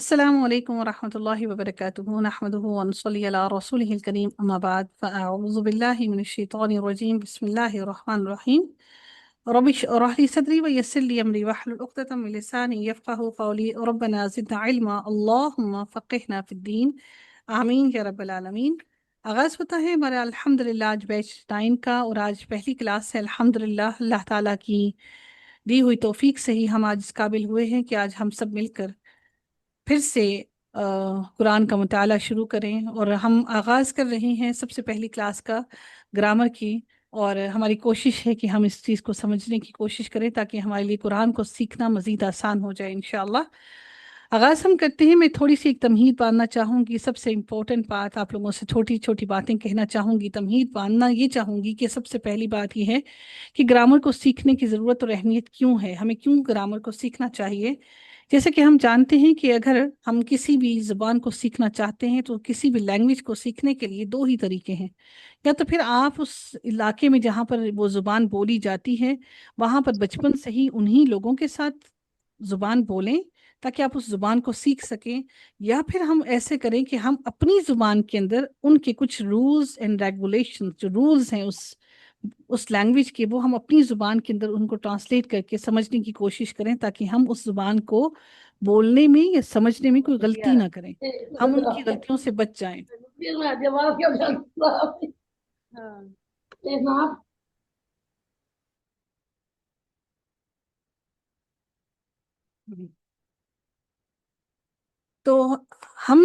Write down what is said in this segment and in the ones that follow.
السلام علیکم ورحمۃ اللہ وبرکاتہ نحمده ونصلی علی رسولہ الکریم اما بعد فاعوذ باللہ من الشیطان الرجیم بسم اللہ الرحمن الرحیم رب اشرح لی صدری ویسر لی امری واحلل عقدۃ من لسانی یفقہوا قولی ربنا زدنا علما اللہم فقہنا فی الدین آمین یا رب العالمین۔ آغاز ہوتا ہے ہمارا الحمدللہ آج بیچ 9 کا، اور آج پہلی کلاس ہے الحمدللہ۔ اللہ تعالیٰ کی دی ہوئی توفیق سے ہی ہم آج اس قابل ہوئے ہیں کہ آج ہم سب مل کر پھر سے قرآن کا مطالعہ شروع کریں، اور ہم آغاز کر رہے ہیں سب سے پہلی کلاس کا گرامر کی، اور ہماری کوشش ہے کہ ہم اس چیز کو سمجھنے کی کوشش کریں تاکہ ہمارے لیے قرآن کو سیکھنا مزید آسان ہو جائے انشاءاللہ۔ آغاز ہم کرتے ہیں، میں تھوڑی سی ایک تمہید باندھنا چاہوں گی۔ سب سے امپورٹنٹ بات، آپ لوگوں سے چھوٹی چھوٹی باتیں کہنا چاہوں گی، تمہید باندھنا یہ چاہوں گی کہ سب سے پہلی بات یہ ہے کہ گرامر کو سیکھنے کی ضرورت اور اہمیت کیوں ہے، ہمیں کیوں گرامر کو سیکھنا چاہیے۔ جیسے کہ ہم جانتے ہیں کہ اگر ہم کسی بھی زبان کو سیکھنا چاہتے ہیں تو کسی بھی لینگویج کو سیکھنے کے لیے دو ہی طریقے ہیں، یا تو پھر آپ اس علاقے میں جہاں پر وہ زبان بولی جاتی ہے وہاں پر بچپن سے ہی انہی لوگوں کے ساتھ زبان بولیں تاکہ آپ اس زبان کو سیکھ سکیں، یا پھر ہم ایسے کریں کہ ہم اپنی زبان کے اندر ان کے کچھ رولز اینڈ ریگولیشن، جو رولز ہیں اس لینگویج کے، وہ ہم اپنی زبان کے اندر ان کو ٹرانسلیٹ کر کے سمجھنے کی کوشش کریں تاکہ ہم اس زبان کو بولنے میں یا سمجھنے میں کوئی غلطی نہ کریں، ہم ان کی غلطیوں سے بچ جائیں۔ تو ہم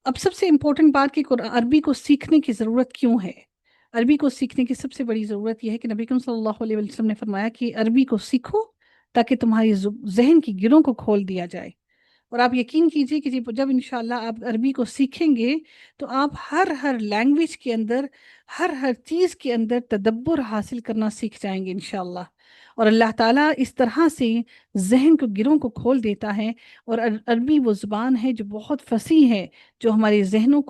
اب سب سے امپورٹنٹ بات کہ عربی کو سیکھنے کی ضرورت کیوں ہے۔ عربی کو سیکھنے کی سب سے بڑی ضرورت یہ ہے کہ نبی کریم صلی اللہ علیہ وسلم نے فرمایا کہ عربی کو سیکھو تاکہ تمہاری ذہن کی گروں کو کھول دیا جائے۔ اور آپ یقین کیجئے کہ جب انشاءاللہ آپ عربی کو سیکھیں گے تو آپ ہر لینگویج کے اندر، ہر چیز کے اندر تدبر حاصل کرنا سیکھ جائیں گے انشاءاللہ۔ اور اللہ تعالیٰ اس طرح سے ذہن کو گروں کو کھول دیتا ہے، اور عربی وہ زبان ہے جو بہت فصیح ہے، جو ہمارے ذہنوں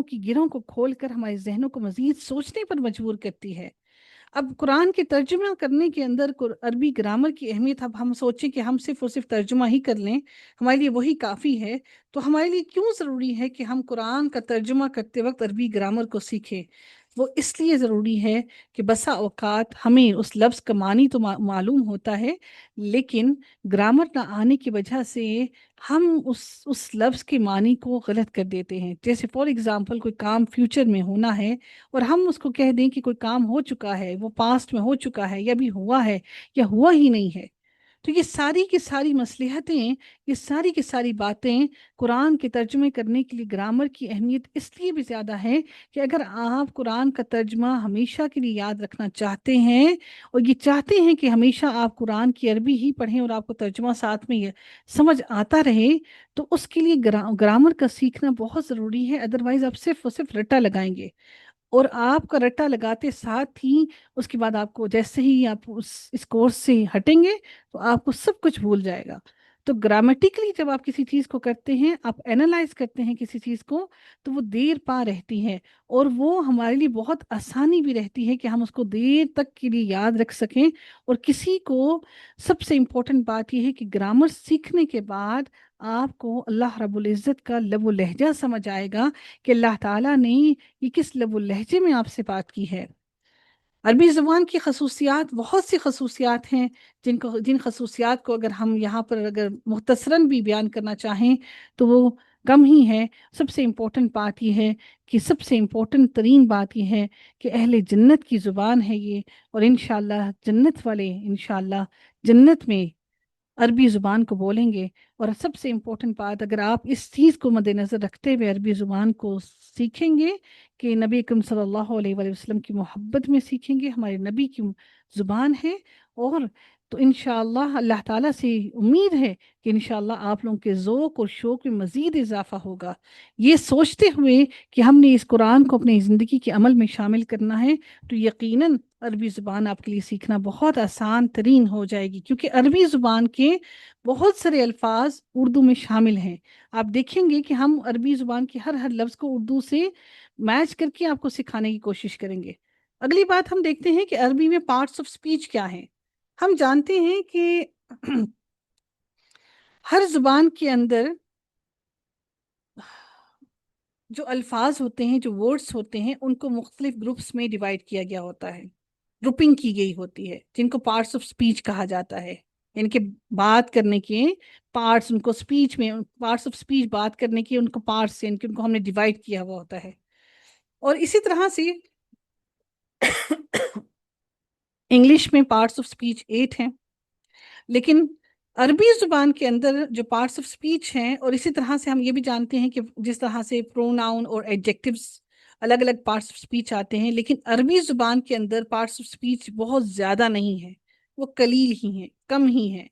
کی گروں کو کھول کر ہمارے ذہنوں کو مزید سوچنے پر مجبور کرتی ہے۔ اب قرآن کے ترجمہ کرنے کے اندر عربی گرامر کی اہمیت، اب ہم سوچیں کہ ہم صرف اور صرف ترجمہ ہی کر لیں، ہمارے لیے وہی کافی ہے، تو ہمارے لیے کیوں ضروری ہے کہ ہم قرآن کا ترجمہ کرتے وقت عربی گرامر کو سیکھیں؟ وہ اس لیے ضروری ہے کہ بسا اوقات ہمیں اس لفظ کا معنی تو معلوم ہوتا ہے، لیکن گرامر نہ آنے کی وجہ سے ہم اس لفظ کے معنی کو غلط کر دیتے ہیں۔ جیسے فار ایگزامپل کوئی کام فیوچر میں ہونا ہے اور ہم اس کو کہہ دیں کہ کوئی کام ہو چکا ہے، وہ پاسٹ میں ہو چکا ہے، یا بھی ہوا ہے یا ہوا ہی نہیں ہے، تو یہ ساری کی ساری مصلحتیں، یہ ساری کی ساری باتیں قرآن کے ترجمے کرنے کے لیے گرامر کی اہمیت اس لیے بھی زیادہ ہے کہ اگر آپ قرآن کا ترجمہ ہمیشہ کے لیے یاد رکھنا چاہتے ہیں، اور یہ چاہتے ہیں کہ ہمیشہ آپ قرآن کی عربی ہی پڑھیں اور آپ کو ترجمہ ساتھ میں یہ سمجھ آتا رہے، تو اس کے لیے گرامر کا سیکھنا بہت ضروری ہے، ادروائز آپ صرف اور صرف رٹا لگائیں گے، اور آپ کا رٹا لگاتے ساتھ ہی اس کے بعد آپ کو جیسے ہی آپ اس کورس سے ہٹیں گے تو آپ کو سب کچھ بھول جائے گا۔ تو گرامیٹیکلی جب آپ کسی چیز کو کرتے ہیں، آپ اینالائز کرتے ہیں کسی چیز کو، تو وہ دیر پا رہتی ہے، اور وہ ہمارے لیے بہت آسانی بھی رہتی ہے کہ ہم اس کو دیر تک کے لیے یاد رکھ سکیں۔ اور کسی کو سب سے امپورٹنٹ بات یہ ہے کہ گرامر سیکھنے کے بعد آپ کو اللہ رب العزت کا لب و لہجہ سمجھ آئے گا کہ اللہ تعالیٰ نے یہ کس لب و لہجے میں آپ سے بات کی ہے۔ عربی زبان کی خصوصیات، بہت سی خصوصیات ہیں جن خصوصیات کو اگر ہم یہاں پر اگر مختصراً بھی بیان کرنا چاہیں تو وہ کم ہی ہے۔ سب سے امپورٹنٹ بات یہ ہے کہ سب سے امپورٹنٹ ترین بات یہ ہے کہ اہل جنت کی زبان ہے یہ، اور انشاءاللہ جنت والے انشاءاللہ جنت میں عربی زبان کو بولیں گے۔ اور سب سے امپورٹنٹ بات، اگر آپ اس چیز کو مد نظر رکھتے ہوئے عربی زبان کو سیکھیں گے کہ نبی اکرم صلی اللہ علیہ وآلہ وسلم کی محبت میں سیکھیں گے، ہمارے نبی کی زبان ہے، اور تو انشاءاللہ اللہ تعالیٰ سے امید ہے کہ انشاءاللہ آپ لوگوں کے ذوق اور شوق میں مزید اضافہ ہوگا۔ یہ سوچتے ہوئے کہ ہم نے اس قرآن کو اپنی زندگی کے عمل میں شامل کرنا ہے، تو یقیناً عربی زبان آپ کے لیے سیکھنا بہت آسان ترین ہو جائے گی، کیونکہ عربی زبان کے بہت سارے الفاظ اردو میں شامل ہیں۔ آپ دیکھیں گے کہ ہم عربی زبان کے ہر لفظ کو اردو سے میچ کر کے آپ کو سکھانے کی کوشش کریں گے۔ اگلی بات ہم دیکھتے ہیں کہ عربی میں پارٹس آف سپیچ کیا ہیں۔ ہم جانتے ہیں کہ ہر زبان کے اندر جو الفاظ ہوتے ہیں، جو ورڈز ہوتے ہیں، ان کو مختلف گروپس میں ڈیوائڈ کیا گیا ہوتا ہے، گروپنگ کی گئی ہوتی ہے، جن کو پارٹس آف سپیچ کہا جاتا ہے. یعنی کہ بات کرنے کے پارٹس، ان کو سپیچ میں پارٹس آف سپیچ بات کرنے کے ان کو پارٹس، یعنی کہ ان کو ہم نے ڈیوائڈ کیا ہوا ہوتا ہے. اور اسی طرح سے انگلش میں پارٹس آف سپیچ 8 ہیں، لیکن عربی زبان کے اندر جو پارٹس آف سپیچ ہیں، اور اسی طرح سے ہم یہ بھی جانتے ہیں کہ جس طرح سے پروناؤن اور ایڈجیکٹیوز الگ الگ پارٹس آف سپیچ آتے ہیں، لیکن عربی زبان کے اندر پارٹس آف سپیچ بہت زیادہ نہیں ہیں، وہ قلیل ہی ہیں، کم ہی ہیں.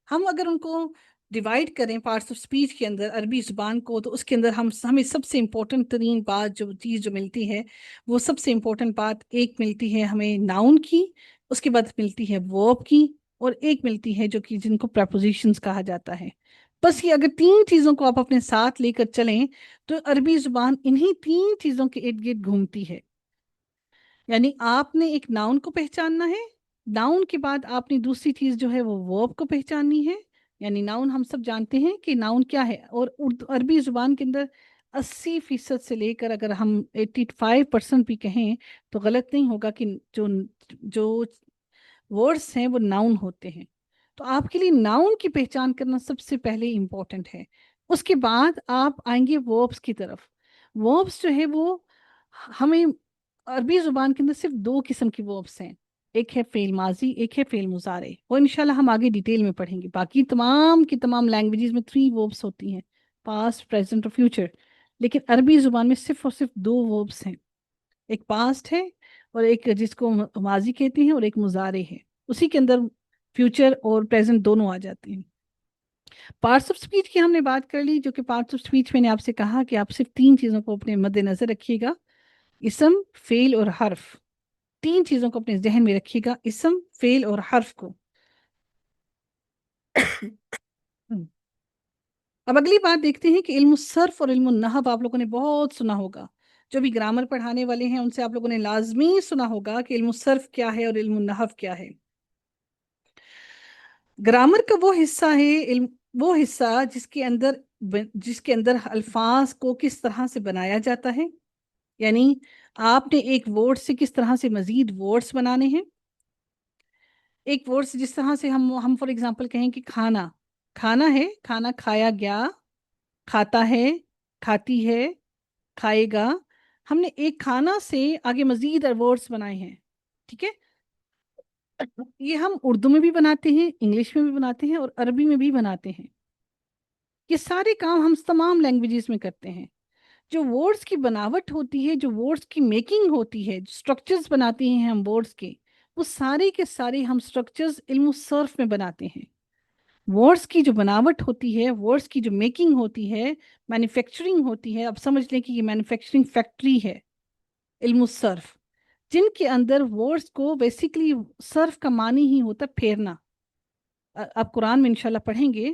ہم اگر ان کو ڈیوائڈ کریں پارٹس آف سپیچ کے اندر عربی زبان کو، تو اس کے اندر ہمیں سب سے امپورٹنٹ ترین بات جو چیز جو ملتی ہے، وہ سب سے امپورٹنٹ بات ایک ملتی ہے ہمیں ناؤن کی، اس کے بعد ملتی ہے ورب کی، اور ایک ملتی ہے جو کہ جن کو پریپوزیشنز کہا جاتا ہے. بس یہ اگر تین چیزوں کو آپ اپنے ساتھ لے کر چلیں تو عربی زبان انہی تین چیزوں کے ارد گرد گھومتی ہے. یعنی آپ نے ایک ناؤن کو پہچاننا ہے، ناؤن کے بعد آپ نے دوسری چیز جو ہے وہ ورب کو پہچاننی ہے. یعنی ناؤن ہم سب جانتے ہیں کہ ناؤن کیا ہے، اور عربی زبان کے اندر 80% سے لے کر اگر ہم 85% بھی کہیں تو غلط نہیں ہوگا کہ جو ورڈس ہیں وہ ناؤن ہوتے ہیں. تو آپ کے لیے ناؤن کی پہچان کرنا سب سے پہلے امپورٹنٹ ہے. اس کے بعد آپ آئیں گے وربس کی طرف. وربس جو ہے وہ ہمیں عربی زبان کے اندر صرف دو قسم کی وربس ہیں، ایک ہے فعل ماضی، ایک ہے فعل مضارع. وہ انشاءاللہ ہم آگے ڈیٹیل میں پڑھیں گے. باقی تمام کی تمام لینگویجز میں 3 وربس ہوتی ہیں، پاسٹ، پریزنٹ اور فیوچر. لیکن عربی زبان میں صرف اور صرف 2 وربس ہیں، ایک پاسٹ ہے اور ایک جس کو ماضی کہتے ہیں، اور ایک مضارع ہے. اسی کے اندر فیوچر اور پریزنٹ دونوں آ جاتے ہیں. پارٹس آف سپیچ کی ہم نے بات کر لی، جو کہ پارٹس آف سپیچ میں نے آپ سے کہا کہ آپ صرف 3 چیزوں کو اپنے مد نظر رکھیے گا، اسم، فعل اور حرف. 3 چیزوں کو اپنے ذہن میں رکھیے گا، اسم، فعل اور حرف کو. اب اگلی بات دیکھتے ہیں کہ علم الصرف اور علم النحو آپ لوگوں نے بہت سنا ہوگا. جو بھی گرامر پڑھانے والے ہیں ان سے آپ لوگوں نے لازمی سنا ہوگا کہ علم الصرف کیا ہے اور علم النحو کیا ہے. گرامر کا وہ حصہ ہے، وہ حصہ جس کے اندر الفاظ کو کس طرح سے بنایا جاتا ہے. یعنی آپ نے ایک ورڈ سے کس طرح سے مزید ورڈز بنانے ہیں. ایک ورڈ سے جس طرح سے ہم فار ایگزامپل کہیں کہ کھانا، کھانا ہے، کھانا کھایا گیا، کھاتا ہے، کھاتی ہے، کھائے گا. ہم نے ایک کھانا سے آگے مزید ورڈز بنائے ہیں. ٹھیک ہے، یہ ہم اردو میں بھی بناتے ہیں، انگلش میں بھی بناتے ہیں اور عربی میں بھی بناتے ہیں. یہ سارے کام ہم تمام لینگویجز میں کرتے ہیں. جو ورڈز کی بناوٹ ہوتی ہے، جو ورڈز کی میکنگ ہوتی ہے، جو سٹرکچرز بناتے ہیں ہم ورڈز کے، وہ سارے کے سارے ہم سٹرکچرز علم الصرف میں بناتے ہیں. ورڈز کی جو بناوٹ ہوتی ہے، ورڈز کی جو میکنگ ہوتی ہے، مینوفیکچرنگ ہوتی ہے. اب سمجھ لیں کہ یہ مینوفیکچرنگ فیکٹری ہے علم الصرف، جن کے اندر ورڈز کو بیسیکلی صرف کا معنی ہی ہوتا ہے پھیرنا. آپ قرآن میں انشاءاللہ پڑھیں گے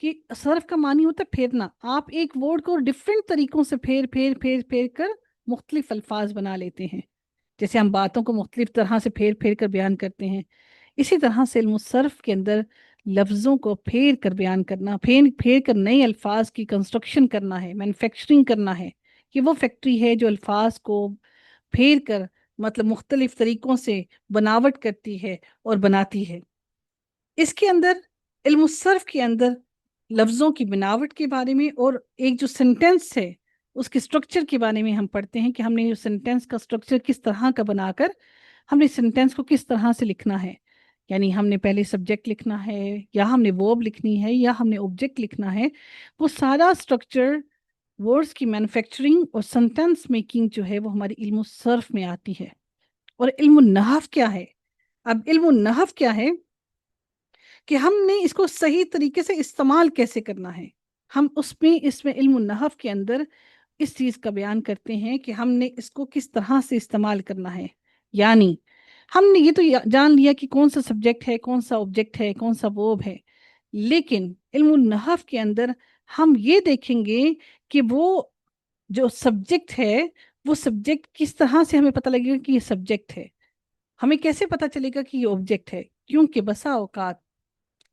کہ صرف کا معنی ہوتا ہے پھیرنا. آپ ایک ورڈ کو ڈفرینٹ طریقوں سے پھیر پھیر پھیر پھیر کر مختلف الفاظ بنا لیتے ہیں. جیسے ہم باتوں کو مختلف طرح سے پھیر پھیر کر بیان کرتے ہیں، اسی طرح سے علم الصرف کے اندر لفظوں کو پھیر کر بیان کرنا، پھیر پھیر کر نئے الفاظ کی کنسٹرکشن کرنا ہے، مینوفیکچرنگ کرنا ہے. کہ وہ فیکٹری ہے جو الفاظ کو پھیر کر مطلب مختلف طریقوں سے بناوٹ کرتی ہے اور بناتی ہے. اس کے اندر علم الصرف کے اندر لفظوں کی بناوٹ کے بارے میں اور ایک جو سینٹینس ہے اس کے سٹرکچر کے بارے میں ہم پڑھتے ہیں کہ ہم نے سینٹینس کا سٹرکچر کس طرح کا بنا کر ہم نے سینٹینس کو کس طرح سے لکھنا ہے. یعنی ہم نے پہلے سبجیکٹ لکھنا ہے، یا ہم نے ورب لکھنی ہے، یا ہم نے آبجیکٹ لکھنا ہے. وہ سارا سٹرکچر ورڈز کی مینوفیکچرنگ اور سینٹینس میکنگ جو ہے وہ ہماری علم الصرف میں آتی ہے. اور علم النحو کیا ہے؟ اب علم النحو کیا ہے کہ ہم نے اس کو صحیح طریقے سے استعمال کیسے کرنا ہے. ہم اس میں علم النحو کے اندر اس چیز کا بیان کرتے ہیں کہ ہم نے اس کو کس طرح سے استعمال کرنا ہے. یعنی ہم نے یہ تو جان لیا کہ کون سا سبجیکٹ ہے، کون سا آبجیکٹ ہے، کون سا ورب ہے، لیکن علم النحو کے اندر ہم یہ دیکھیں گے کہ وہ جو سبجیکٹ ہے، وہ سبجیکٹ کس طرح سے ہمیں پتہ لگے گا کہ یہ سبجیکٹ ہے. ہمیں کیسے پتہ چلے گا کہ یہ آبجیکٹ ہے؟ کیونکہ بسا اوقات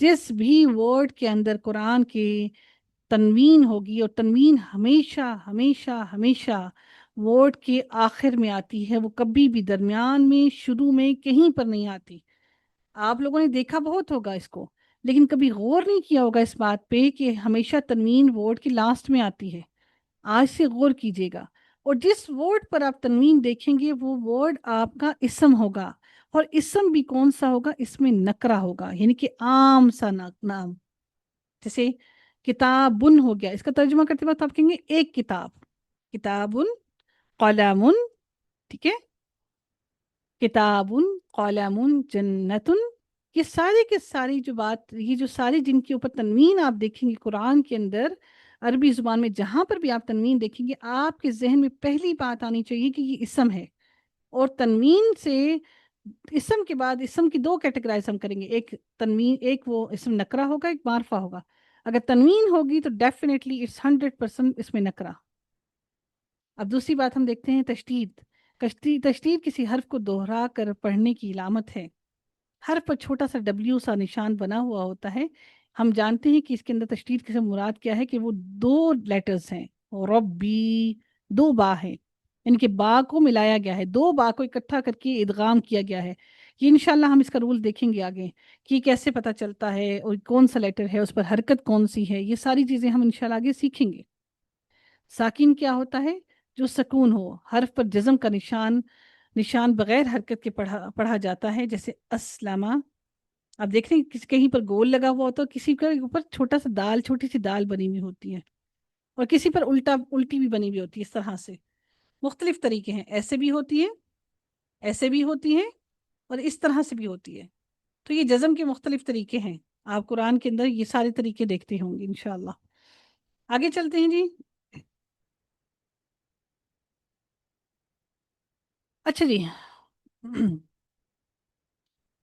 جس بھی ورڈ کے اندر قرآن کے تنوین ہوگی، اور تنوین ہمیشہ ہمیشہ ہمیشہ ورڈ کے آخر میں آتی ہے، وہ کبھی بھی درمیان میں، شروع میں، کہیں پر نہیں آتی۔ آپ لوگوں نے دیکھا بہت ہوگا اس کو، لیکن کبھی غور نہیں کیا ہوگا اس بات پہ کہ ہمیشہ تنوین ورڈ کی لاسٹ میں آتی ہے۔ آج سے غور کیجیے گا، اور جس ورڈ پر آپ تنوین دیکھیں گے وہ ورڈ آپ کا اسم ہوگا، اور اسم بھی کون سا ہوگا؟ اس میں نکرہ ہوگا، یعنی کہ عام سا نام۔ جیسے کتابن ہو گیا، اس کا ترجمہ کرتے وقت آپ کہیں گے ایک کتاب، کتابن، قلم، ٹھیک ہے، کتابن، قلم، جنتن، یہ سارے کے ساری جو بات، یہ جو ساری جن کے اوپر تنوین آپ دیکھیں گے قرآن کے اندر، عربی زبان میں جہاں پر بھی آپ تنوین دیکھیں گے، آپ کے ذہن میں پہلی بات آنی چاہیے کہ یہ اسم ہے۔ اور تنوین سے اسم کے بعد اسم کی دو کیٹیگرائز ہم کریں گے، ایک تنوین، ایک وہ اسم نکرہ ہوگا، ایک معرفہ ہوگا۔ اگر تنوین ہوگی تو ڈیفینیٹلی اٹس 100% اس میں نکرہ۔ اب دوسری بات ہم دیکھتے ہیں تشدید۔ تشدید کسی حرف کو دوہرا کر پڑھنے کی علامت ہے۔ حرف پر چھوٹا سا ڈبلیو سا نشان بنا ہوا ہوتا ہے۔ ہم جانتے ہیں کہ اس کے اندر تشدید سے مراد کیا ہے، کہ وہ دو لیٹرز ہیں، ربی، دو با ہے، ان کے با کو ملایا گیا ہے، دو با کو اکٹھا کر کے ادغام کیا گیا ہے۔ یہ انشاءاللہ ہم اس کا رول دیکھیں گے آگے کہ کیسے پتہ چلتا ہے اور کون سا لیٹر ہے، اس پر حرکت کون سی ہے، یہ ساری چیزیں ہم انشاءاللہ آگے سیکھیں گے۔ ساکن کیا ہوتا ہے؟ جو سکون ہو، حرف پر جزم کا نشان بغیر حرکت کے پڑھا جاتا ہے، جیسے اسلمہ۔ آپ دیکھ رہے ہیں کہیں پر گول لگا ہوا ہوتا ہے، کسی کے اوپر چھوٹا سا دال، چھوٹی سی دال بنی ہوئی ہوتی ہے، اور کسی پر الٹی بھی بنی ہوئی ہوتی ہے، اس طرح سے مختلف طریقے ہیں، ایسے بھی ہوتی ہے، ایسے بھی ہوتی ہے، اور اس طرح سے بھی ہوتی ہے۔ تو یہ جزم کے مختلف طریقے ہیں، آپ قرآن کے اندر یہ سارے طریقے دیکھتے ہوں گے انشاءاللہ۔ آگے چلتے ہیں جی۔ اچھا جی،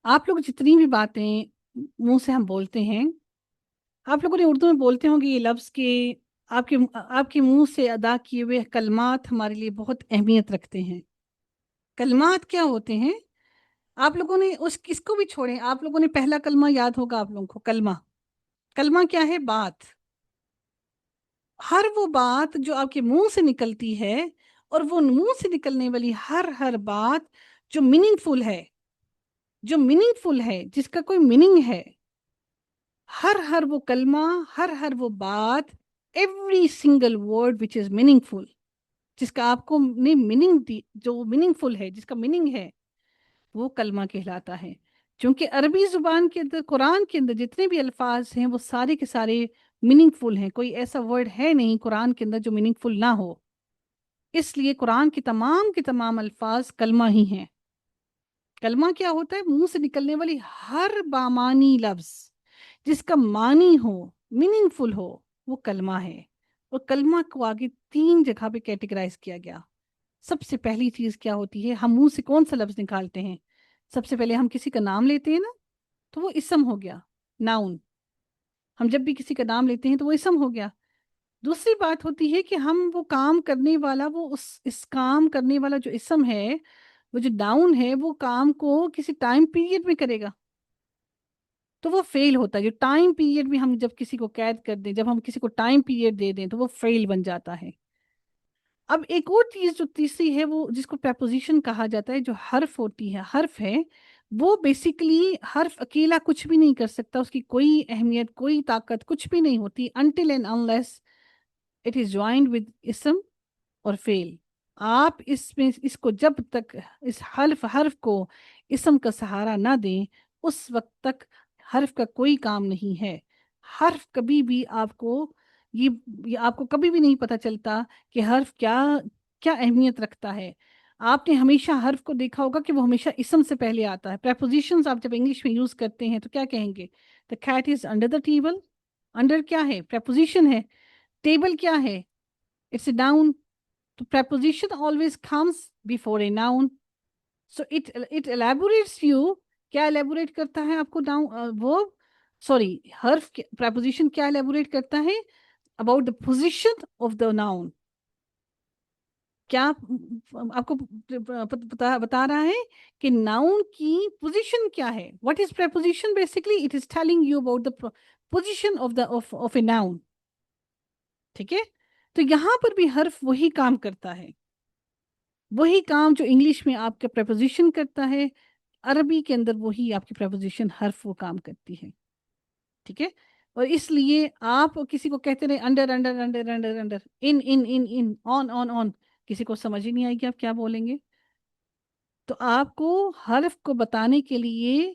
آپ لوگ جتنی بھی باتیں منہ سے ہم بولتے ہیں، آپ لوگوں نے اردو میں بولتے ہوں گے یہ لفظ کہ آپ کے منہ سے ادا کیے ہوئے کلمات ہمارے لیے بہت اہمیت رکھتے ہیں۔ کلمات کیا ہوتے ہیں؟ آپ لوگوں نے اس کو بھی چھوڑیں، آپ لوگوں نے پہلا کلمہ یاد ہوگا آپ لوگوں کو، کلمہ۔ کلمہ کیا ہے؟ بات۔ ہر وہ بات جو آپ کے منہ سے نکلتی ہے، اور وہ منہ سے نکلنے والی ہر بات جو میننگ فل ہے، جو میننگ فل ہے، جس کا کوئی میننگ ہے، ہر وہ کلمہ، ہر وہ بات، every single word which is meaningful, جس کا آپ کو نے میننگ دی، جو میننگ فل ہے، جس کا میننگ ہے، وہ کلمہ کہلاتا ہے۔ چونکہ عربی زبان کے اندر، قرآن کے اندر جتنے بھی الفاظ ہیں وہ سارے کے سارے میننگ فل ہیں، کوئی ایسا ورڈ ہے نہیں قرآن کے اندر جو میننگ فل نہ ہو۔ اس لیے قرآن کے تمام الفاظ کلمہ ہی ہیں۔ کلمہ کیا ہوتا ہے؟ منہ سے نکلنے والی ہر بامانی لفظ جس کا معنی ہو، میننگ فل ہو، وہ کلمہ ہے۔ اور کلمہ کو آگے 3 جگہ پہ کیٹیگرائز کیا گیا۔ سب سے پہلی چیز کیا ہوتی ہے؟ ہم منہ سے کون سا لفظ نکالتے ہیں؟ سب سے پہلے ہم کسی کا نام لیتے ہیں نا، تو وہ اسم ہو گیا، ناؤن۔ ہم جب بھی کسی کا نام لیتے ہیں تو وہ اسم ہو گیا۔ دوسری بات ہوتی ہے کہ ہم وہ کام کرنے والا، وہ اس کام کرنے والا جو اسم ہے، وہ جو ناؤن ہے، وہ کام کو کسی ٹائم پیریڈ میں کرے گا تو وہ فیل ہوتا ہے۔ جو ٹائم پیریڈ میں ہم جب کسی کو قید کر دیں، جب ہم کسی کو ٹائم پیریڈ دے دیں تو وہ فیل بن جاتا ہے۔ اب ایک اور چیز جو تیسری ہے، وہ جس کو پریپوزیشن کہا جاتا ہے، جو حرف ہوتی ہے، حرف ہے، وہ بیسیکلی حرف اکیلا کچھ بھی نہیں کر سکتا، اس کی کوئی اہمیت، کوئی طاقت کچھ بھی نہیں ہوتی until and unless it is joined with اسم اور فعل۔ آپ اس کو جب تک اس حرف کو اسم کا سہارا نہ دیں، اس وقت تک حرف کا کوئی کام نہیں ہے۔ حرف کبھی بھی آپ کو یہ آپ کو کبھی بھی نہیں پتہ چلتا کہ حرف کیا کیا اہمیت رکھتا ہے۔ آپ نے ہمیشہ حرف کو دیکھا ہوگا کہ وہ ہمیشہ اسم سے پہلے آتا ہے۔ پریپوزیشنز آپ جب انگلش میں یوز کرتے ہیں تو کیا کہیں گے؟ The cat is under the table۔ Under کیا ہے؟ پریپوزیشن ہے۔ ٹیبل کیا ہے؟ It's a noun۔ تو preposition always comes before a noun۔ So it elaborates you۔ کیا elaborate کرتا ہے آپ کو وہ سوری حرف preposition کیا elaborate کرتا ہے؟ About the position of the noun۔ کیا آپ کو بتا رہا ہے کہ ناؤن کی پوزیشن کیا ہے. What is preposition? Basically it is telling you about the position of a noun. ٹھیک ہے، تو یہاں پر بھی حرف وہی کام کرتا ہے، وہی کام جو انگلش میں آپ کا پریپوزیشن کرتا ہے، عربی کے اندر وہی آپ کی پریپوزیشن حرف وہ کام کرتی ہے. ٹھیک ہے، اور اس لیے آپ کسی کو کہتے رہے under under under under under, ان آن، کسی کو سمجھ ہی نہیں آئے گی آپ کیا بولیں گے. تو آپ کو حرف کو بتانے کے لیے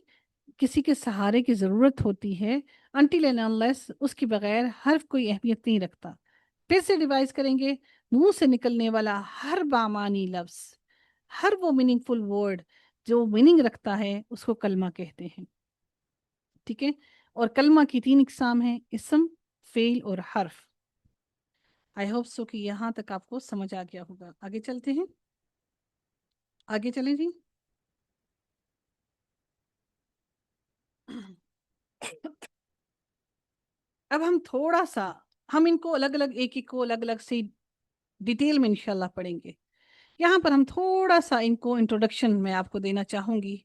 کسی کے سہارے کی ضرورت ہوتی ہے. until and unless اس کے بغیر حرف کوئی اہمیت نہیں رکھتا. پھر سے ریوائز کریں گے، منہ سے نکلنے والا ہر بامانی لفظ، ہر وہ میننگ فل ورڈ جو میننگ رکھتا ہے اس کو کلمہ کہتے ہیں. ٹھیک ہے، اور کلمہ کی 3 اقسام ہیں، اسم، فعل اور حرف. آئی ہوپ سو کہ یہاں تک آپ کو سمجھ آ گیا ہوگا. آگے چلتے ہیں، آگے چلیں جی. اب ہم تھوڑا سا ہم ان کو الگ الگ ایک ایک کو الگ الگ سی ڈیٹیل میں انشاءاللہ پڑھیں گے. یہاں پر ہم تھوڑا سا ان کو انٹروڈکشن میں آپ کو دینا چاہوں گی.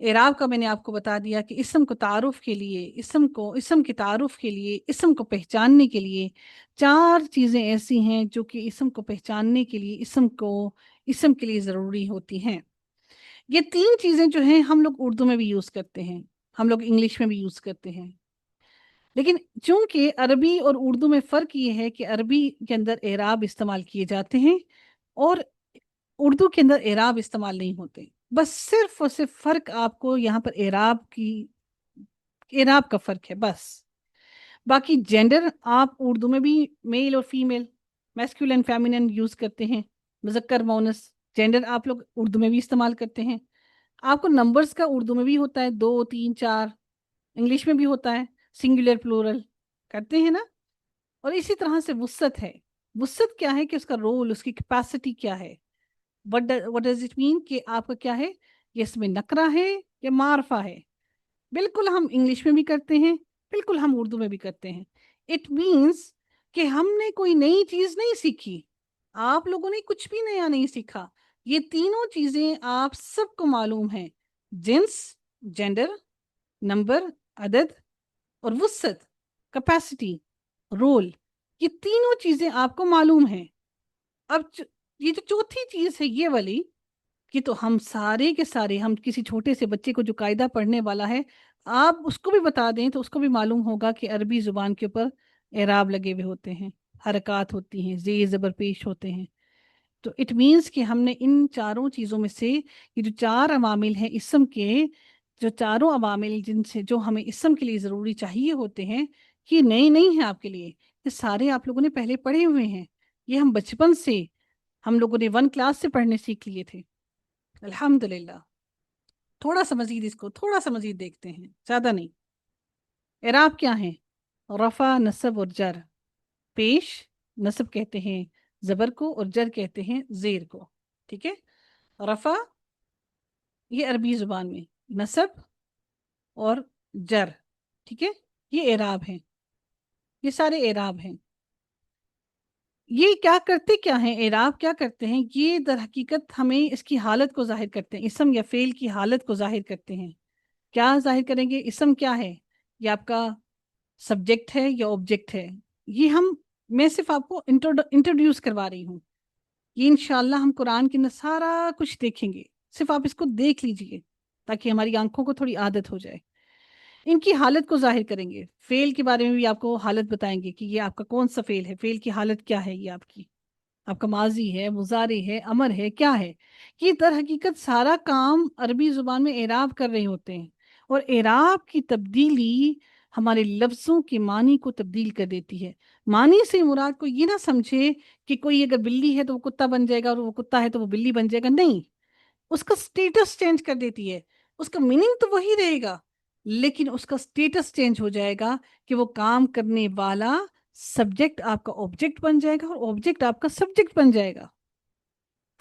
اعراب کا میں نے آپ کو بتا دیا کہ اسم کو تعارف کے لیے، اسم کے تعارف کے لیے، اسم کو پہچاننے کے لیے 4 چیزیں ایسی ہیں جو کہ اسم کو پہچاننے کے لیے، اسم کے لیے ضروری ہوتی ہیں. یہ 3 چیزیں جو ہیں ہم لوگ اردو میں بھی یوز کرتے ہیں، ہم لوگ انگلش میں بھی یوز کرتے ہیں. لیکن چونکہ عربی اور اردو میں فرق یہ ہے کہ عربی کے اندر اعراب استعمال کیے جاتے ہیں اور اردو کے اندر اعراب استعمال نہیں ہوتے. بس صرف اور صرف فرق آپ کو یہاں پر اعراب کا فرق ہے بس. باقی جینڈر آپ اردو میں بھی میل اور فیمیل، میسکولین فیمینن یوز کرتے ہیں، مذکر مونس جینڈر آپ لوگ اردو میں بھی استعمال کرتے ہیں. آپ کو نمبرز کا اردو میں بھی ہوتا ہے 2 3 4، انگلش میں بھی ہوتا ہے سنگولر پلورل کرتے ہیں نا. اور اسی طرح سے وسعت ہے. وسعت کیا ہے کہ اس کا رول، اس کی کیپیسٹی کیا ہے. what does it mean کہ آپ کا کیا ہے، یہ اس میں نکرہ ہے یا معرفہ ہے. بالکل ہم انگلش میں بھی کرتے ہیں، بالکل ہم اردو میں بھی کرتے ہیں. اٹ مینس کہ ہم نے کوئی نئی چیز نہیں سیکھی، آپ لوگوں نے کچھ بھی نیا نہیں سیکھا. یہ تینوں چیزیں آپ سب کو معلوم ہیں، جنس، جینڈر، نمبر، عدد، اور وسعت، کیپیسٹی، رول. یہ تینوں چیزیں آپ کو معلوم ہیں. اب یہ جو چوتھی چیز ہے یہ والی، کہ تو ہم سارے کے سارے، ہم کسی چھوٹے سے بچے کو جو قاعدہ پڑھنے والا ہے آپ اس کو بھی بتا دیں تو اس کو بھی معلوم ہوگا کہ عربی زبان کے اوپر اعراب لگے ہوئے ہوتے ہیں، حرکات ہوتی ہیں، زیر زبر پیش ہوتے ہیں. تو اٹ مینس کہ ہم نے ان چاروں چیزوں میں سے یہ جو 4 عوامل ہیں اسم کے، جو چاروں عوامل جن سے جو ہمیں اسم کے لیے ضروری چاہیے ہوتے ہیں، یہ نئے نہیں ہیں آپ کے لیے، یہ سارے آپ لوگوں نے پہلے پڑھے ہوئے ہیں. یہ ہم بچپن سے ہم لوگوں نے 1 کلاس سے پڑھنے سیکھ لیے تھے الحمدللہ. تھوڑا سا مزید اس کو تھوڑا سا مزید دیکھتے ہیں، زیادہ نہیں. اعراب کیا ہیں؟ رفع، نصب اور جر. پیش نصب کہتے ہیں زبر کو اور جر کہتے ہیں زیر کو. ٹھیک ہے، رفع یہ عربی زبان میں، نصب اور جر، ٹھیک ہے، یہ اعراب ہیں، یہ سارے اعراب ہیں. یہ کیا کرتے کیا ہیں، اعراب کیا کرتے ہیں؟ یہ در حقیقت ہمیں اس کی حالت کو ظاہر کرتے ہیں، اسم یا فعل کی حالت کو ظاہر کرتے ہیں. کیا ظاہر کریں گے؟ اسم کیا ہے، یہ آپ کا سبجیکٹ ہے یا آبجیکٹ ہے. یہ میں صرف آپ کو انٹروڈیوس کروا رہی ہوں. یہ انشاءاللہ ہم قرآن کے اندر سارا کچھ دیکھیں گے، صرف آپ اس کو دیکھ لیجئے تاکہ ہماری آنکھوں کو تھوڑی عادت ہو جائے. ان کی حالت کو ظاہر کریں گے. فعل کے بارے میں بھی آپ کو حالت بتائیں گے کہ یہ آپ کا کون سا فعل ہے، فعل کی حالت کیا ہے، یہ آپ کا ماضی ہے، مضارع ہے، امر ہے، کیا ہے. یہ در حقیقت سارا کام عربی زبان میں اعراب کر رہے ہوتے ہیں. اور اعراب کی تبدیلی ہمارے لفظوں کے معنی کو تبدیل کر دیتی ہے. معنی سے مراد کو یہ نہ سمجھے کہ کوئی اگر بلی ہے تو وہ کتا بن جائے گا اور وہ کتا ہے تو وہ بلی بن جائے گا، نہیں. اس کا سٹیٹس چینج کر دیتی ہے. اس کا میننگ تو وہی رہے گا لیکن اس کا سٹیٹس چینج ہو جائے گا کہ وہ کام کرنے والا سبجیکٹ آپ کا آبجیکٹ بن جائے گا اور آبجیکٹ آپ کا سبجیکٹ بن جائے گا.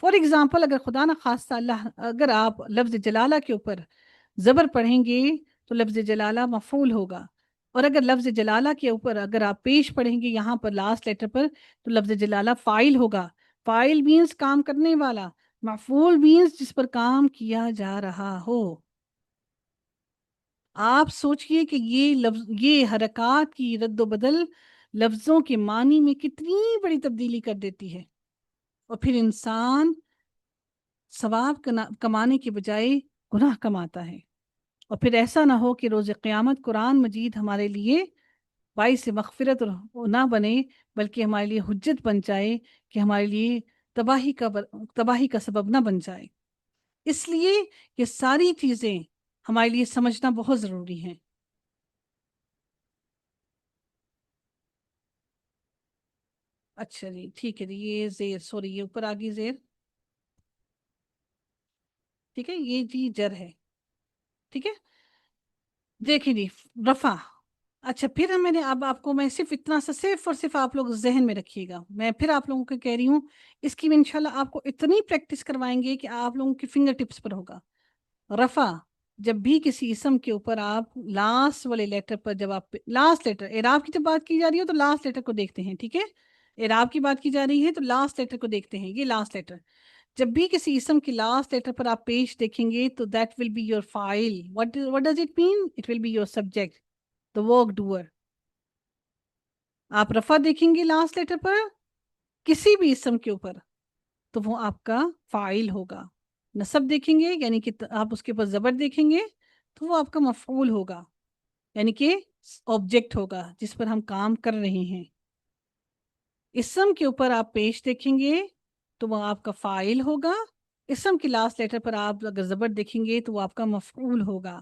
فار ایگزامپل اگر خدا نہ خواستہ اللہ، اگر آپ لفظ جلالہ کے اوپر زبر پڑھیں گے تو لفظ جلالہ مفعول ہوگا، اور اگر لفظ جلالہ کے اوپر اگر آپ پیش پڑھیں گے یہاں پر لاسٹ لیٹر پر تو لفظ جلالہ فاعل ہوگا. فاعل مینس کام کرنے والا، مفعول مینس جس پر کام کیا جا رہا ہو۔ آپ سوچئے کہ یہ لفظ، یہ حرکات کی رد و بدل لفظوں کے معنی میں کتنی بڑی تبدیلی کر دیتی ہے، اور پھر انسان ثواب کمانے کے بجائے گناہ کماتا ہے۔ اور پھر ایسا نہ ہو کہ روز قیامت قرآن مجید ہمارے لیے باعث مغفرت نہ بنے، بلکہ ہمارے لیے حجت بن جائے، کہ ہمارے لیے تباہی کا سبب نہ بن جائے۔ اس لیے یہ ساری چیزیں ہمارے لیے سمجھنا بہت ضروری ہیں۔ اچھا جی ٹھیک ہے جی، یہ زیر، سوری یہ اوپر آگی زیر، ٹھیک ہے، یہ جی جر ہے، ٹھیک ہے۔ دیکھیں جی رفع، اچھا پھر میں نے اب آپ کو، میں صرف اتنا سا صرف اور صرف آپ لوگ ذہن میں رکھیے گا، میں پھر آپ لوگوں کو کہہ رہی ہوں، اس کی میں انشاءاللہ آپ کو اتنی پریکٹس کروائیں گے کہ آپ لوگوں کی فنگر ٹپس پر ہوگا۔ رفع، جب بھی کسی اسم کے اوپر آپ لاسٹ والے لیٹر پر، جب آپ لاسٹ لیٹر، اعراب کی جب بات کی جا رہی ہو تو لاسٹ لیٹر کو دیکھتے ہیں، ٹھیک ہے، اعراب کی بات کی جا رہی ہے تو لاسٹ لیٹر کو دیکھتے ہیں، یہ لاسٹ لیٹر، جب بھی کسی اسم کی لاسٹ لیٹر پر آپ پیش دیکھیں گے تو دیٹ ول بی یور فاعل۔ what does it mean? It will be your subject, the work doer۔ آپ رفع دیکھیں گے لاسٹ لیٹر پر کسی بھی اسم کے اوپر تو وہ آپ کا فاعل ہوگا۔ نصب دیکھیں گے یعنی کہ آپ اس کے اوپر زبر دیکھیں گے تو وہ آپ کا مفعول ہوگا، یعنی کہ آبجیکٹ ہوگا جس پر ہم کام کر رہے ہیں۔ اسم کے اوپر آپ پیش دیکھیں گے تو وہ آپ کا فاعل ہوگا، اسم کی لاسٹ لیٹر پر آپ اگر زبر دیکھیں گے تو وہ آپ کا مفعول ہوگا۔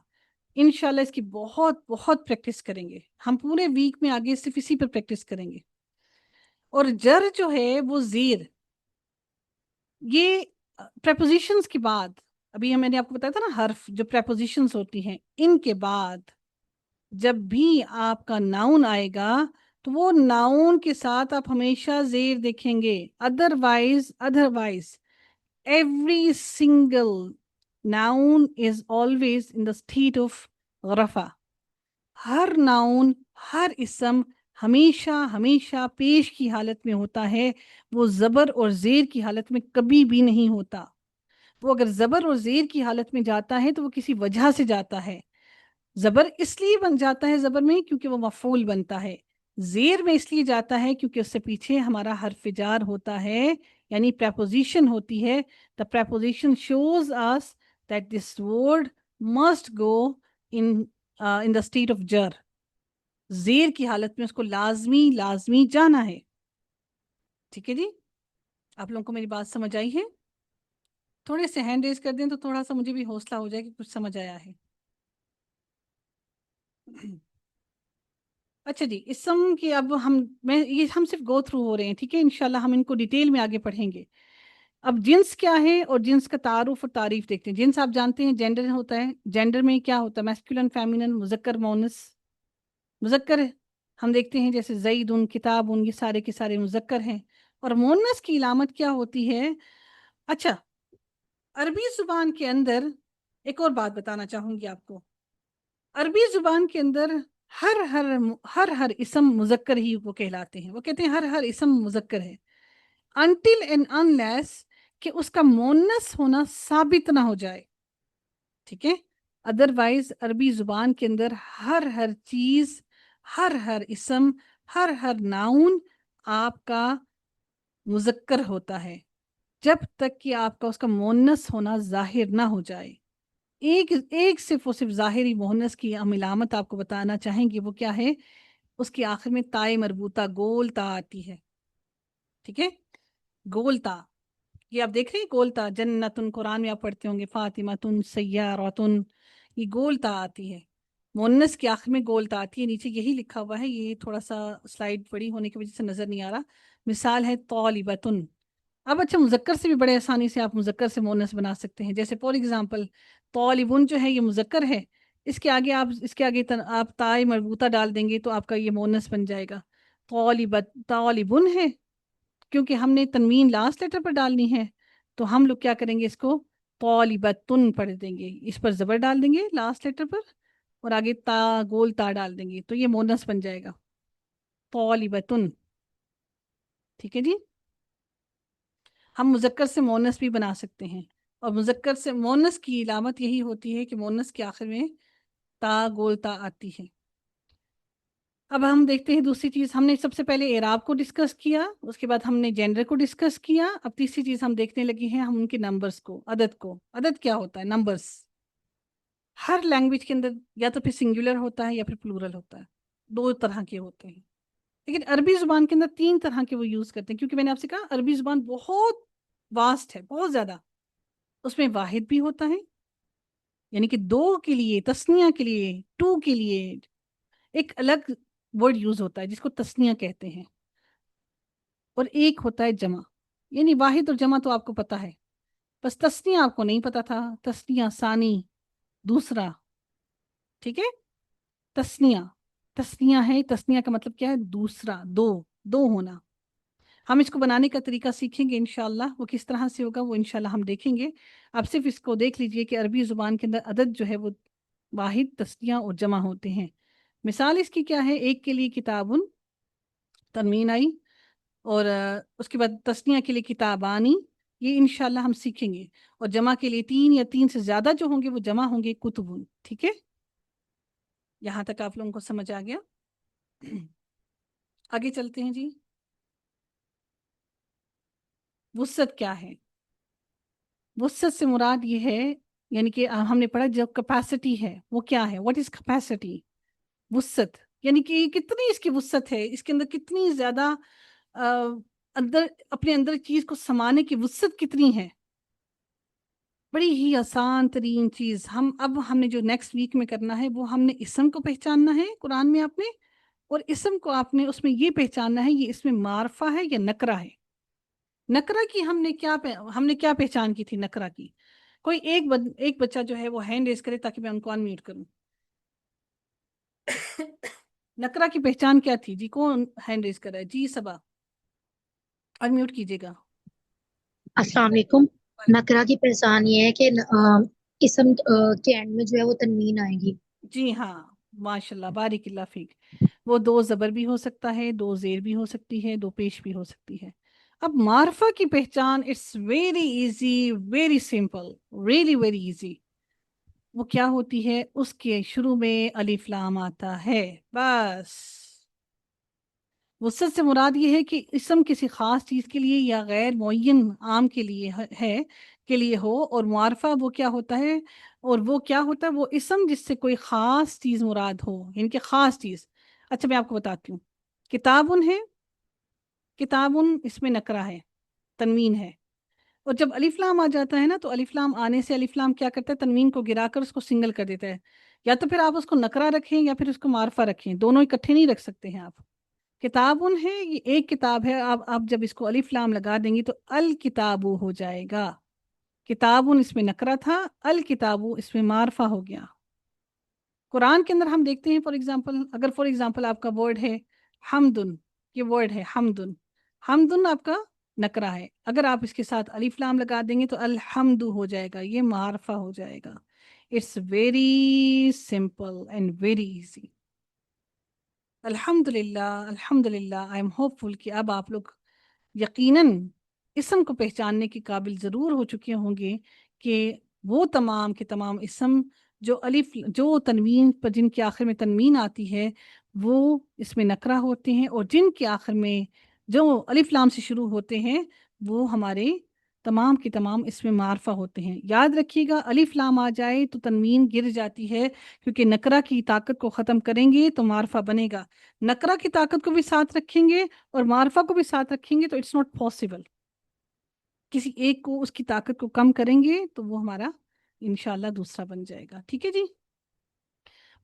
انشاءاللہ اس کی بہت بہت پریکٹس کریں گے ہم، پورے ویک میں آگے صرف اسی پر پریکٹس کریں گے۔ اور جر جو ہے وہ زیر، یہ پریپوزیشنز کے بعد، ابھی میں نے آپ کو بتایا تھا نا حرف جو پریپوزیشنز ہوتی ہیں، ان کے بعد جب بھی آپ کا ناؤن آئے گا تو وہ ناؤن کے ساتھ آپ ہمیشہ زیر دیکھیں گے، otherwise every single noun is always in the state of رفع۔ ہر ناؤن، ہر اسم ہمیشہ پیش کی حالت میں ہوتا ہے، وہ زبر اور زیر کی حالت میں کبھی بھی نہیں ہوتا۔ وہ اگر زبر اور زیر کی حالت میں جاتا ہے تو وہ کسی وجہ سے جاتا ہے۔ زبر اس لیے بن جاتا ہے زبر میں کیونکہ وہ مفعول بنتا ہے، زیر میں اس لیے جاتا ہے کیونکہ اس سے پیچھے ہمارا حرف جار ہوتا ہے، یعنی پریپوزیشن ہوتی ہے۔ the preposition shows us that this word must go in the state of jar۔ زیر کی حالت میں اس کو لازمی جانا ہے، ٹھیک ہے جی۔ آپ لوگوں کو میری بات سمجھ آئی ہے؟ تھوڑے سے ہینڈ ریز کر دیں تو تھوڑا سا مجھے بھی حوصلہ ہو جائے کہ کچھ سمجھ آیا ہے۔ اچھا جی، اسم کی اب ہم صرف گو تھرو ہو رہے ہیں، ٹھیک ہے، انشاءاللہ ہم ان کو ڈیٹیل میں آگے پڑھیں گے۔ اب جنس کیا ہے اور جنس کا تعارف اور تعریف دیکھتے ہیں۔ جنس آپ جانتے ہیں جینڈر ہوتا ہے، جینڈر میں کیا ہوتا ہے، میسکولن، فیمینن، مذکر، مونس۔ مذکر ہے ہم دیکھتے ہیں جیسے زیدن، کتابن، یہ سارے کے سارے مذکر ہیں۔ اور مونس کی علامت کیا ہوتی ہے؟ اچھا، عربی زبان کے اندر ایک اور بات بتانا چاہوں گی آپ کو، عربی زبان کے اندر ہر اسم مذکر ہی وہ کہلاتے ہیں، وہ کہتے ہیں ہر اسم مذکر ہے until and unless کہ اس کا مونس ہونا ثابت نہ ہو جائے، ٹھیک ہے۔ ادروائز عربی زبان کے اندر ہر چیز، ہر اسم، ہر ناؤن آپ کا مذکر ہوتا ہے جب تک کہ آپ کا اس کا مونس ہونا ظاہر نہ ہو جائے۔ ایک صرف ظاہری مونس کی ہم علامت آپ کو بتانا چاہیں گے، وہ کیا ہے؟ اس کے آخر میں تائے مربوطہ گول تا آتی ہے، ٹھیک ہے، گول تا، یہ آپ دیکھ رہے ہیں گول تا، جنتن، قرآن میں آپ پڑھتے ہوں گے، فاطمتن، سیارتن، یہ گول تا آتی ہے، مونس کے آخر میں گول تا آتی ہے، نیچے یہی لکھا ہوا ہے، یہ تھوڑا سا سلائیڈ بڑی ہونے کی وجہ سے نظر نہیں آ رہا۔ مثال ہے طالبتن۔ اب اچھا، مذکر سے بھی بڑے آسانی سے آپ مذکر سے مونس بنا سکتے ہیں، جیسے فار ایگزامپل طالبن جو ہے یہ مذکر ہے، اس کے آگے آپ تائے مربوطہ ڈال دیں گے تو آپ کا یہ مونس بن جائے گا۔ طالبن ہے، کیونکہ ہم نے تنوین لاسٹ لیٹر پر ڈالنی ہے تو ہم لوگ کیا کریں گے، اس کو طالبتن پڑھ دیں گے، اس پر زبر ڈال دیں گے لاسٹ لیٹر پر اور آگے تا، گول تا ڈال دیں گے تو یہ مونس بن جائے گا، طالبتن، ٹھیک ہے جی۔ ہم مذکر سے مونس بھی بنا سکتے ہیں، اور مذکر سے مونس کی علامت یہی ہوتی ہے کہ مونس کے آخر میں تا گول تا آتی ہے۔ اب ہم دیکھتے ہیں دوسری چیز، ہم نے سب سے پہلے اعراب کو ڈسکس کیا، اس کے بعد ہم نے جینڈر کو ڈسکس کیا، اب تیسری چیز ہم دیکھنے لگے ہیں ہم ان کے نمبرز کو، عدد کو۔ عدد کیا ہوتا ہے؟ نمبرز۔ ہر لینگویج کے اندر یا تو پھر سنگولر ہوتا ہے یا پھر پلورل ہوتا ہے، دو طرح کے ہوتے ہیں، لیکن عربی زبان کے اندر تین طرح کے وہ یوز کرتے ہیں، کیونکہ میں نے آپ سے کہا عربی زبان بہت واسٹ ہے، بہت زیادہ۔ اس میں واحد بھی ہوتا ہے، یعنی کہ دو کے لیے، تسنیہ کے لیے، ٹو کے لیے ایک الگ ورڈ یوز ہوتا ہے جس کو تسنیہ کہتے ہیں، اور ایک ہوتا ہے جمع۔ یعنی واحد اور جمع تو آپ کو پتا ہے، بس تسنیہ آپ کو نہیں پتا تھا، تسنیہ ثانی دوسرا، ٹھیک ہے؟ تسنیہ، تسنیہ ہے، تسنیہ کا مطلب کیا ہے؟ دوسرا، دو، دو ہونا۔ ہم اس کو بنانے کا طریقہ سیکھیں گے انشاءاللہ، وہ کس طرح سے ہوگا وہ انشاءاللہ ہم دیکھیں گے۔ آپ صرف اس کو دیکھ لیجئے کہ عربی زبان کے اندر عدد جو ہے وہ واحد، تسنیہ اور جمع ہوتے ہیں۔ مثال اس کی کیا ہے؟ ایک کے لیے کتابن، تنوین آئی، اور اس کے بعد تسنیہ کے لیے کتابانی، یہ انشاءاللہ ہم سیکھیں گے، اور جمع کے لیے تین یا تین سے زیادہ جو ہوں گے وہ جمع ہوں گے کتبن، ٹھیک ہے؟ یہاں تک آپ لوگوں کو سمجھ آ گیا؟ آگے چلتے ہیں جی۔ وسعت کیا ہے؟ وسعت سے مراد یہ ہے، یعنی کہ ہم نے پڑھا جو کیپیسٹی ہے وہ کیا ہے؟ What is capacity? وسعت یعنی کہ کتنی اس کی وسعت ہے، اس کے اندر کتنی زیادہ اندر، اپنے اندر چیز کو سمانے کی وسعت کتنی ہے۔ بڑی ہی آسان ترین چیز ہم نے جو نیکسٹ ویک میں کرنا ہے وہ ہم نے اسم کو پہچاننا ہے قرآن میں آپ نے، اور اسم کو آپ نے اس میں یہ پہچاننا ہے یہ اس میں معرفہ ہے یا نکرہ ہے۔ نکرہ کی ہم نے کیا پہچان کی تھی نکرہ کی؟ کوئی ایک بچہ جو ہے وہ ہینڈ ریز کرے تاکہ میں ان کو انمیوٹ کروں۔ نکرہ کی پہچان کیا تھی جی؟ کون ہینڈ ریز کر رہا ہے جی؟ صبا انمیوٹ کیجیے گا۔ السلام علیکم۔ نکرہ کی پہچان یہ ہے کہ اسم کے اینڈ میں جو ہے وہ تنوین آئے گی۔ جی ہاں، ماشاءاللہ، بارک اللہ فیک۔ وہ دو زبر بھی ہو سکتا ہے، دو زیر بھی ہو سکتی ہے، دو پیش بھی ہو سکتی ہے۔ اب معرفہ کی پہچان it's very easy, very simple, really very easy. وہ کیا ہوتی ہے؟ اس کے شروع میں الف لام آتا ہے، بس۔ وسعت سے مراد یہ ہے کہ اسم کسی خاص چیز کے لیے یا غیر معین عام کے لیے ہے، کے لیے ہو، اور معرفہ وہ کیا ہوتا ہے؟ اور وہ کیا ہوتا ہے؟ وہ اسم جس سے کوئی خاص چیز مراد ہو، یعنی کہ خاص چیز۔ اچھا میں آپ کو بتاتی ہوں، کتابن ہے، کتابن اس میں نکرہ ہے، تنوین ہے، اور جب الف لام آ جاتا ہے نا تو الف لام آنے سے الف لام کیا کرتا ہے؟ تنوین کو گرا کر اس کو سنگل کر دیتا ہے، یا تو پھر آپ اس کو نکرہ رکھیں یا پھر اس کو معرفہ رکھیں، دونوں اکٹھے نہیں رکھ سکتے ہیں آپ۔ کتابن ہے، یہ ایک کتاب ہے، آپ جب اس کو الف لام لگا دیں گی تو الکتابو ہو جائے گا۔ کتابن اس میں نکرہ تھا، الکتابو اس میں معرفہ ہو گیا۔ قرآن کے اندر ہم دیکھتے ہیں اگر فار ایگزامپل آپ کا ورڈ ہے حمدن، یہ ورڈ ہے حمدن، حمدن آپ کا نکرہ ہے، اگر آپ اس کے ساتھ الف لام لگا دیں گے تو الحمد ہو جائے گا، یہ معرفہ ہو جائے گا۔ It's very simple and very easy. الحمد للہ، الحمد للہ، آئی ایم ہوپ فل کہ اب آپ لوگ یقیناً اسم کو پہچاننے کے قابل ضرور ہو چکے ہوں گے کہ وہ تمام کے تمام اسم جو تنوین پر، جن کے آخر میں تنوین آتی ہے وہ اس میں نکرہ ہوتے ہیں، اور جن کے آخر میں جو الف لام سے شروع ہوتے ہیں وہ ہمارے تمام کے تمام اس میں معرفہ ہوتے ہیں۔ یاد رکھیے گا الف لام آ جائے تو تنوین گر جاتی ہے، کیونکہ نکرہ کی طاقت کو ختم کریں گے تو معرفہ بنے گا۔ نکرہ کی طاقت کو بھی ساتھ رکھیں گے اور معرفہ کو بھی ساتھ رکھیں گے تو اٹس ناٹ پاسبل۔ کسی ایک کو اس کی طاقت کو کم کریں گے تو وہ ہمارا انشاءاللہ دوسرا بن جائے گا، ٹھیک ہے جی؟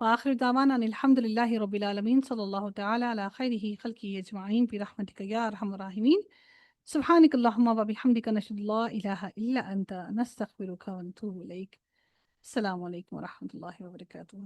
وآخر دعوانا ان الحمد للہ رب العالمین، صلی اللہ تعالی علی خیرہ خلقہ اجمعین برحمتک یا ارحم الراحمین۔ سبحانک اللہم و بحمدک، نشہد لا الہ الا انت، نستغفرک و نتوب الیک۔ السلام علیکم ورحمۃ اللہ وبرکاتہ۔